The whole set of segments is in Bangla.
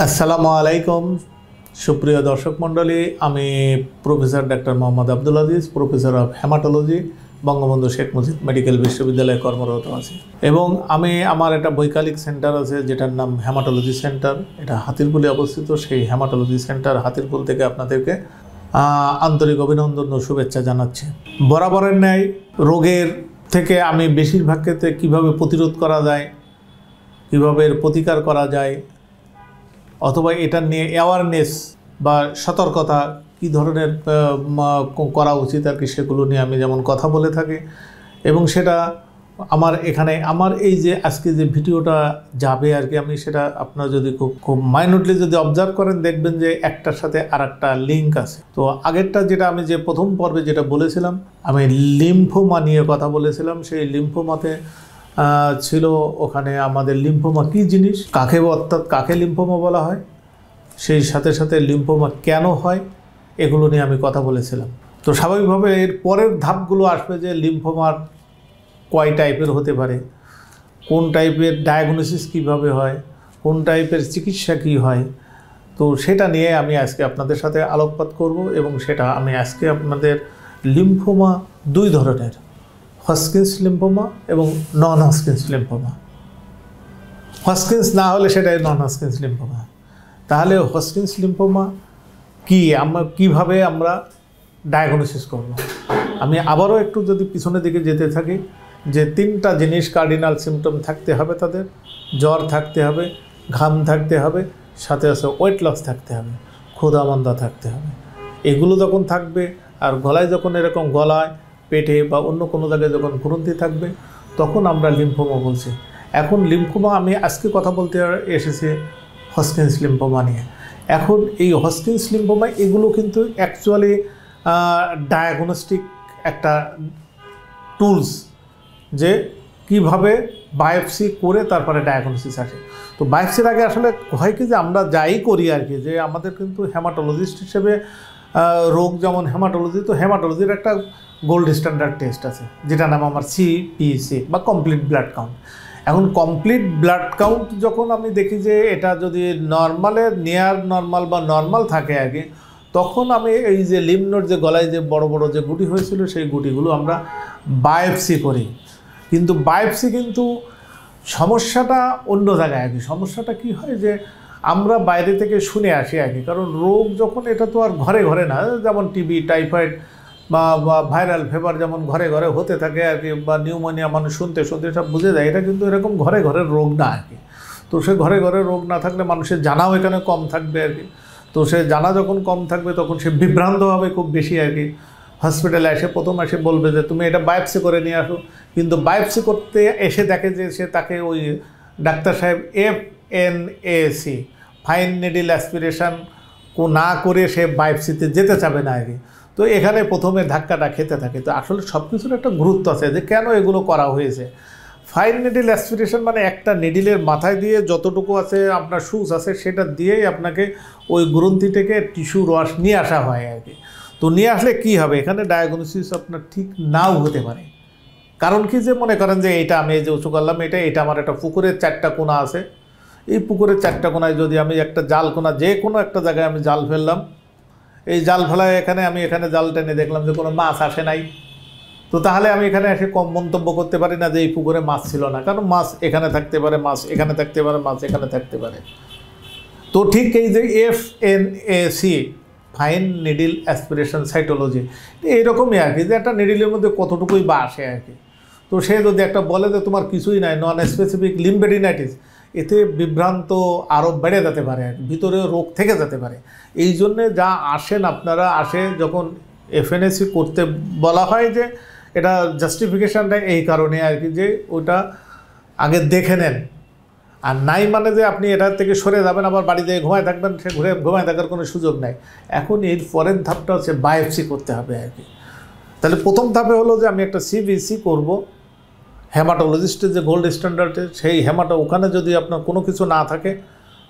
আসসালামু আলাইকুম সুপ্রিয় দর্শক মণ্ডলী, আমি professor doctor Mohammad Abdul Aziz, professor of haematology, Bangabandhu Sheikh Mujib medical বিশ্ববিদ্যালয়ে কর্মরত আছি এবং আমি আমার একটা বৈকালিক সেন্টার আছে যেটার নাম হেমাটোলজি সেন্টার। এটা হাতিরপুলে অবস্থিত। সেই হেমাটোলজি সেন্টার হাতিরপুল থেকে আপনাদেরকে আন্তরিক অভিনন্দন ও শুভেচ্ছা জানাচ্ছি। বরাবরের ন্যায় রোগের থেকে আমি বেশিরভাগ ক্ষেত্রে কীভাবে প্রতিরোধ করা যায়, কীভাবে এর প্রতিকার করা যায়, অথবা এটা নিয়ে অ্যাওয়ারনেস বা সতর্কতা কী ধরনের করা উচিত আর কি, সেগুলো নিয়ে আমি যেমন কথা বলে থাকি। এবং সেটা আমার এখানে আমার এই যে আজকে যে ভিডিওটা যাবে আর কি, আমি সেটা আপনারা যদি খুব মাইনুটলি যদি অবজার্ভ করেন দেখবেন যে একটার সাথে আর একটা লিঙ্ক আছে। তো আগেরটা যেটা আমি যে প্রথম পর্বে যেটা বলেছিলাম, আমি লিম্ফোমা নিয়ে কথা বলেছিলাম। সেই লিম্ফোমাতে ছিল ওখানে আমাদের লিম্ফোমা কী জিনিস, অর্থাৎ কাকে লিম্ফোমা বলা হয়, সেই সাথে সাথে লিম্ফোমা কেন হয়, এগুলো নিয়ে আমি কথা বলেছিলাম। তো স্বাভাবিকভাবে এর পরের ধাপগুলো আসবে যে লিম্ফোমার কয় টাইপের হতে পারে, কোন টাইপের ডায়াগনোসিস কীভাবে হয়, কোন টাইপের চিকিৎসা কী হয়। তো সেটা নিয়ে আমি আজকে আপনাদের সাথে আলোকপাত করব এবং সেটা আমি আজকে আপনাদের লিম্ফোমা দুই ধরনের, হজকিন্স লিম্ফোমা এবং নন হজকিন্স লিম্ফোমা। হজকিন্স না হলে সেটাই নন হজকিন্স লিম্ফোমা। তাহলে হজকিন্স লিম্ফোমা কি, আমরা কীভাবে আমরা ডায়াগনোসিস করব। আমি আবারও একটু যদি পিছনের দিকে যেতে থাকি, যে তিনটা জিনিস কার্ডিনাল সিমটম থাকতে হবে তাদের, জ্বর থাকতে হবে, ঘাম থাকতে হবে, সাথে সাথে ওয়েট লস থাকতে হবে, ক্ষুধা মন্দা থাকতে হবে। এগুলো যখন থাকবে আর গলায় যখন এরকম গলায়, পেটে বা অন্য কোনো জায়গায় যখন গ্রন্থি থাকবে, তখন আমরা লিম্ফোমা বলছি। এখন লিম্ফোমা আমি আজকে কথা বলতে এসেছি হজকিন্স লিম্ফোমা নিয়ে। এখন এই হজকিন্স লিম্ফোমা এগুলো কিন্তু অ্যাকচুয়ালি ডায়াগনস্টিক একটা টুলস, যে কিভাবে বায়োপসি করে তারপরে ডায়াগনোসিস আসে। তো বায়োপসির আগে আসলে হয় কি যে আমরা যাই করি আর কি, যে আমাদের কিন্তু হেমাটোলজিস্ট হিসেবে রোগ যেমন হেমাটোলজি, তো হেমাটোলজির একটা গোল্ড স্ট্যান্ডার্ড টেস্ট আছে যেটার নাম আমার CBC বা কমপ্লিট ব্লাড কাউন্ট। এখন কমপ্লিট ব্লাড কাউন্ট যখন আমি দেখি যে এটা যদি নর্মালের নিয়ার নর্মাল বা নর্মাল থাকে আর কি, তখন আমি এই যে লিম্ফ যে গলায় যে বড় বড় যে গুটি হয়েছিল সেই গুটিগুলো আমরা বায়োপসি করি। কিন্তু বায়োপসি কিন্তু সমস্যাটা অন্য জায়গায় আর কি। সমস্যাটা কি হয় যে আমরা বাইরে থেকে শুনে আসি আর কি, কারণ রোগ যখন এটা তো আর ঘরে ঘরে না, যেমন টিবি, টাইফয়েড বা ভাইরাল ফিভার যেমন ঘরে ঘরে হতে থাকে আর কি, বা নিউমোনিয়া মানুষ শুনতে শুনতে সব বুঝে যায়, এটা কিন্তু এরকম ঘরে ঘরের রোগ না আর কি। তো সে ঘরে ঘরে রোগ না থাকলে মানুষের জানাও এখানে কম থাকবে আর কি। তো সে জানা যখন কম থাকবে তখন সে বিভ্রান্ত হবে খুব বেশি আর কি। হসপিটালে এসে প্রথম এসে বলবে যে তুমি এটা বায়োপসি করে নিয়ে আসো, কিন্তু বায়োপসি করতে এসে দেখে যে সে তাকে ওই ডাক্তার সাহেব FNAC ফাইন নিডল অ্যাসপিরেশন না করে সে বায়োপসিতে যেতে চাবে না আর কি। তো এখানে প্রথমে ধাক্কাটা খেতে থাকে। তো আসলে সব কিছুর একটা গুরুত্ব আছে যে কেন এগুলো করা হয়েছে। ফাইন নিডল অ্যাসপিরেশন মানে একটা নিডিলের মাথায় দিয়ে যতটুকু আছে আপনার সুচ আছে সেটা দিয়েই আপনাকে ওই গ্রন্থি থেকে টিস্যু রস নিয়ে আসা হয় আর কি। তো নিয়ে আসলে কি হবে, এখানে ডায়াগনোসিস আপনার ঠিক নাও হতে পারে। কারণ কি, যে মনে করেন যে এইটা আমি যে উঁচু করলাম, এটা আমার একটা পুকুরের 4টা কোণা আছে, এই পুকুরের 4টা কোণায় যদি আমি একটা জাল কোণা যে কোনো একটা জায়গায় আমি জাল ফেললাম, এই জাল ফেলায় আমি এখানে জাল টেনে দেখলাম যে কোনো মাছ আসে নাই, তো তাহলে আমি এখানে এসে কম মন্তব্য করতে পারি না যে এই পুকুরে মাছ ছিল না, কারণ মাছ এখানে থাকতে পারে, মাছ এখানে থাকতে পারে, মাছ এখানে থাকতে পারে। তো ঠিক এই যে FNAC fine needle aspiration cytology এইরকমই আর কি, যে একটা নিডিলের মধ্যে কতটুকুই বা আসে আর কি। তো সে যদি একটা বলে যে তোমার কিছুই নাই, নন স্পেসিফিক লিম্ফেডিনাইটিস, এতে বিভ্রান্ত আরও বেড়ে যেতে পারে, ভিতরে রোগ থেকে যেতে পারে। এই জন্যে যা আসেন আপনারা যখন FNAC করতে বলা হয়, যে এটা জাস্টিফিকেশানটা এই কারণে আর কি, যে ওটা আগে দেখে নেন। আর নাই মানে যে আপনি এটার থেকে সরে যাবেন আবার বাড়িতে ঘুমায় থাকবেন, সে ঘুমায় থাকার কোনো সুযোগ নাই। এখন এর পরের ধাপটা হচ্ছে বায়োপসি করতে হবে আর কি। তাহলে প্রথম ধাপে হলো যে আমি একটা CBC করব, হেমাটোলজিস্টের যে গোল্ড স্ট্যান্ডার্ডে সেই ওখানে যদি আপনার কোনো কিছু না থাকে,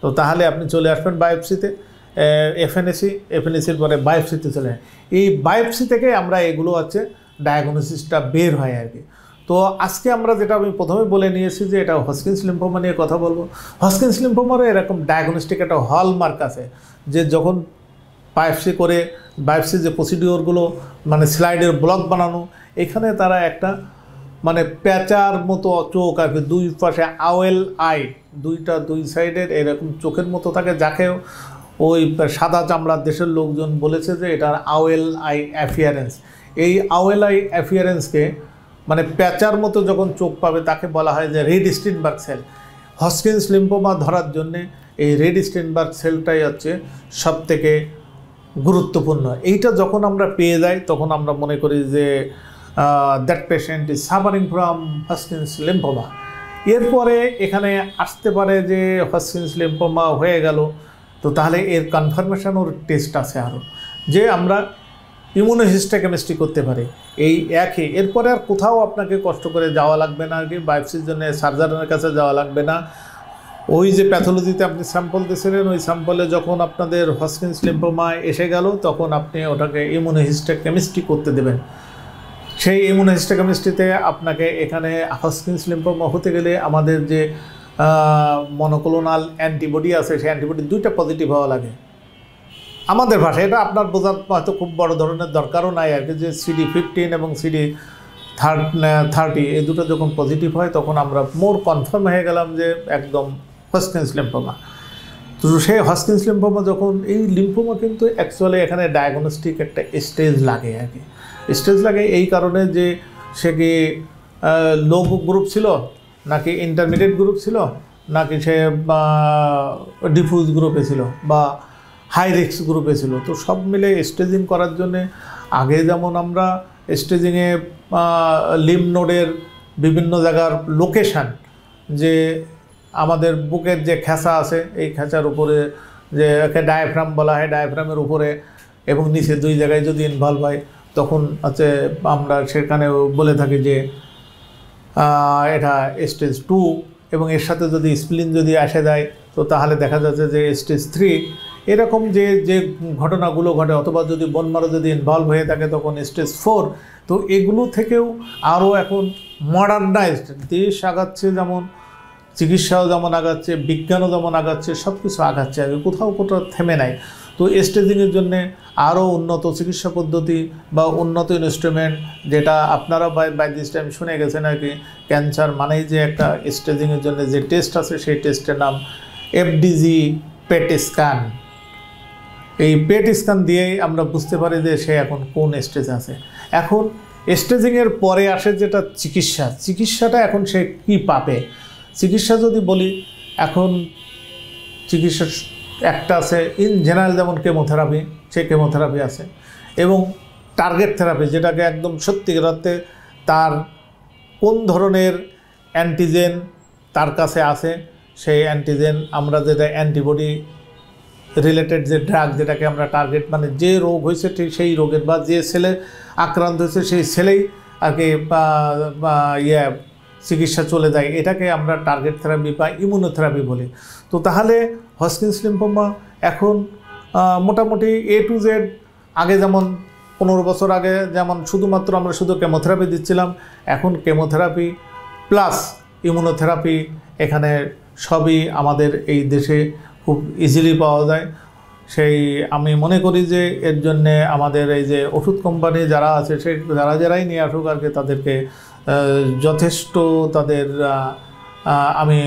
তো তাহলে আপনি চলে আসবেন বায়োপসিতে। FNACর পরে বায়োপসিতে চলে। এই বায়োপসি থেকে আমরা এগুলো হচ্ছে ডায়াগনোসিসটা বের হয় আর কি। তো আজকে আমরা যেটা আমি প্রথমে বলে নিয়েছি যে এটা হজকিন্স লিম্ফোমা নিয়ে কথা বলবো। হজকিন্স লিম্ফোমারও এরকম ডায়াগনস্টিক একটা হলমার্ক আছে, যে যখন বায়োপসি করে বায়োপসি যে প্রসিডিওরগুলো মানে স্লাইডের ব্লক বানানো, এখানে তারা একটা মানে প্যাঁচার মতো চোখ আর কি, দুই পাশে আওয়েল আই, দুই সাইডের এরকম চোখের মতো থাকে, যাকে ওই সাদা চামড়ার দেশের লোকজন বলেছে যে এটার আওয়েল আই অ্যাফিয়ারেন্স। এই আওয়েল আই অ্যাফিয়ারেন্সকে মানে প্যাঁচার মতো যখন চোখ পাবে তাকে বলা হয় যে Reed Sternberg cell. Hodgkin's lymphoma ধরার জন্যে এই রেড স্টেইনবার্গ সেলটাই হচ্ছে সবথেকে গুরুত্বপূর্ণ। এইটা যখন আমরা পেয়ে যাই তখন আমরা মনে করি যে that patient is suffering from Hodgkin's lymphoma. এরপরে এখানে আসতে পারে যে হজকিন্স লিম্ফোমা হয়ে গেল, তো তাহলে এর কনফার্মেশন ওর টেস্ট আছে আরও, যে আমরা ইমিউনোহিস্টোকেমিস্ট্রি করতে পারি এই একই। এরপরে আর কোথাও আপনাকে কষ্ট করে যাওয়া লাগবে না আর কি, বায়োপসির জন্য সার্জনের কাছে যাওয়া লাগবে না। ওই যে প্যাথোলজিতে আপনি স্যাম্পল দিয়েছিলেন, ওই স্যাম্পলে যখন আপনাদের হজকিন্স লিম্ফোমা এসে গেল তখন আপনি ওটাকে ইমিউনোহিস্টোকেমিস্ট্রি করতে দেবেন। সেই ইমিউনোহিস্টোকেমিস্ট্রিতে আপনাকে এখানে হজকিন্স লিম্ফোমা হতে গেলে আমাদের যে মনোক্লোনাল অ্যান্টিবডি আছে, সেই অ্যান্টিবডি 2টা পজিটিভ হওয়া লাগে আমাদের ভাষায়। এটা আপনার বোঝার হয়তো খুব বড় ধরনের দরকারও নাই আর কি, যে CD15 এবং CD30 এই দুটো যখন পজিটিভ হয় তখন আমরা মোর কনফার্ম হয়ে গেলাম যে একদম হজকিন্স লিম্ফোমা। তো সেই হজকিন্স লিম্ফোমা যখন, এই লিম্ফোমা কিন্তু অ্যাকচুয়ালি এখানে ডায়াগনস্টিক একটা স্টেজ লাগে আর কি। স্টেজ লাগে এই কারণে যে সে কি লো গ্রুপ ছিল, নাকি ইন্টারমিডিয়েট গ্রুপ ছিল, নাকি সে ডিফিউজ গ্রুপে ছিল, বা হাই রিস্ক গ্রুপে ছিল। তো সব মিলে স্টেজিং করার জন্যে আগে যেমন আমরা স্টেজিংয়ে লিম্ফ নোডের বিভিন্ন জায়গার লোকেশান, যে আমাদের বুকের যে খেঁচা আছে এই খেঁচার উপরে যে একে ডায়াফ্রাম বলা হয়, ডায়াফ্রামের উপরে এবং নিচে 2 জায়গায় যদি ইনভলভ হয় তখন হচ্ছে আমরা সেখানে বলে থাকি যে এটা স্টেজ 2, এবং এর সাথে যদি স্প্লিন যদি আসে যায় তো তাহলে দেখা যাচ্ছে যে স্টেজ 3। এরকম যে ঘটনাগুলো ঘটে, অথবা যদি বোন ম্যারো যদি ইনভলভ হয়ে থাকে তখন স্টেজ 4। তো এগুলো থেকেও আরও এখন মডার্নাইজড দেশ আগাচ্ছে, যেমন চিকিৎসাও যেমন আগাচ্ছে, বিজ্ঞানও যেমন আগাচ্ছে, সব কিছু আগাচ্ছে, আগে কোথাও থেমে নাই। তো স্টেজিংয়ের জন্যে আরও উন্নত চিকিৎসা পদ্ধতি বা উন্নত ইনস্ট্রুমেন্ট, যেটা আপনারা বাই দিস টাইম শুনে গেছেন আর কি, ক্যান্সার মানেই যে একটা স্টেজিংয়ের জন্য যে টেস্ট আছে সেই টেস্টের নাম FDG পেট স্ক্যান। এই পেট স্ক্যান দিয়েই আমরা বুঝতে পারি যে সে এখন কোন স্টেজে আছে। এখন স্টেজিংয়ের পরে আসে যেটা চিকিৎসাটা এখন সে কী পাবে। চিকিৎসা যদি বলি, এখন চিকিৎসা একটা আছে ইন জেনারেল, যেমন কেমোথেরাপি, সেই কেমোথেরাপি আছে, এবং টার্গেট থেরাপি, যেটাকে একদম সত্যিকার অর্থে তার কোন ধরনের অ্যান্টিজেন তার কাছে আছে, সেই অ্যান্টিজেন আমরা যেটা অ্যান্টিবডি রিলেটেড যে ড্রাগ, যেটাকে আমরা টার্গেট মানে যে রোগ হয়েছে ঠিক সেই রোগের বা যে সেলে আক্রান্ত হয়েছে সেই সেলেই আর কি চিকিৎসা চলে যায়, এটাকে আমরা টার্গেট থেরাপি বা ইমিউনোথেরাপি বলি। তো তাহলে হজকিন্স লিম্ফোমা এখন মোটামুটি A to Z, আগে যেমন 15 বছর আগে যেমন শুধুমাত্র আমরা শুধু কেমোথেরাপি দিচ্ছিলাম, এখন কেমোথেরাপি প্লাস ইমিউনোথেরাপি এখানে সবই আমাদের এই দেশে খুব ইজিলি পাওয়া যায়। সেই আমি মনে করি যে এর জন্যে আমাদের এই যে ওষুধ কোম্পানি যারা আছে, সে যারাই নিয়ে আসুক আর কি, তাদেরকে যথেষ্ট তাদের আমি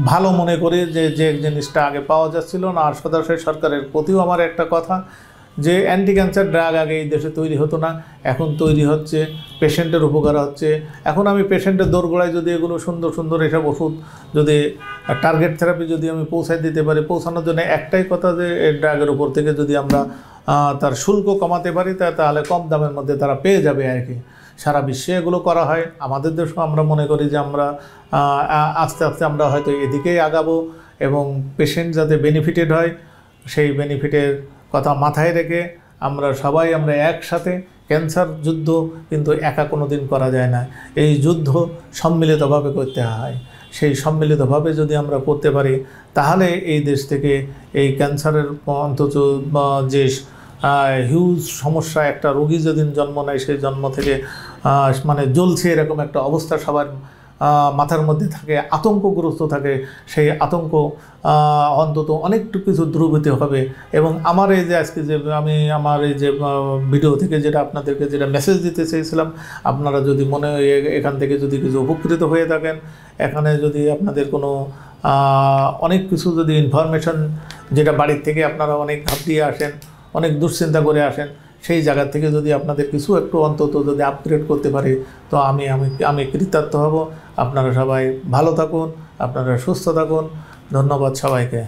ভালো মনে করি যে জিনিসটা আগে পাওয়া যাচ্ছিল না। আর সদাশয় সরকারের প্রতিও আমার একটা কথা, যে অ্যান্টি ক্যান্সার ড্রাগ আগে এই দেশে তৈরি হতো না, এখন তৈরি হচ্ছে, পেশেন্টের উপকার হচ্ছে। এখন আমি পেশেন্টের দোরগোড়ায় যদি এগুলো সুন্দর সুন্দর এসব ওষুধ যদি টার্গেট থেরাপি যদি আমি পৌঁছায় দিতে পারি, পৌঁছানোর জন্য একটাই কথা, যে এই ড্রাগের উপর থেকে যদি আমরা তার শুল্ক কমাতে পারি তাহলে কম দামের মধ্যে তারা পেয়ে যাবে আর কি। সারা বিশ্বে এগুলো করা হয়, আমাদের দেশেও আমরা মনে করি যে আমরা আস্তে আস্তে আমরা হয়তো এদিকেই আগাবো, এবং পেশেন্ট যাতে বেনিফিটেড হয় সেই বেনিফিটের কথা মাথায় রেখে আমরা একসাথে, ক্যান্সার যুদ্ধ কিন্তু একা কোনো দিন করা যায় না, এই যুদ্ধ সম্মিলিতভাবে করতে হয়। সেই সম্মিলিতভাবে যদি আমরা করতে পারি তাহলে এই দেশ থেকে এই ক্যান্সারের অন্তত যে হিউজ সমস্যা, একটা রোগী যেদিন জন্ম নেয় সেই জন্ম থেকে মানে জ্বলছে এরকম একটা অবস্থা সবার মাথার মধ্যে থাকে, আতঙ্কগ্রস্ত থাকে। সেই আতঙ্ক অন্তত অনেকটু কিছু দূরীভূত হবে। এবং আমার এই যে আজকে যে আমি আমার এই যে ভিডিও থেকে যেটা আপনাদেরকে যেটা মেসেজ দিতে চেয়েছিলাম, আপনারা যদি মনে হয় এখান থেকে যদি কিছু উপকৃত হয়ে থাকেন, এখানে যদি আপনাদের কোনো অনেক কিছু যদি ইনফরমেশন যেটা বাড়ির থেকে আপনারা অনেক ভাব দিয়ে আসেন, অনেক দুশ্চিন্তা করে আসেন, সেই জায়গা থেকে যদি আপনাদের কিছু একটু অন্তত যদি আপগ্রেড করতে পারি তো আমি কৃতার্থ হব। আপনারা সবাই ভালো থাকুন, আপনারা সুস্থ থাকুন। ধন্যবাদ সবাইকে।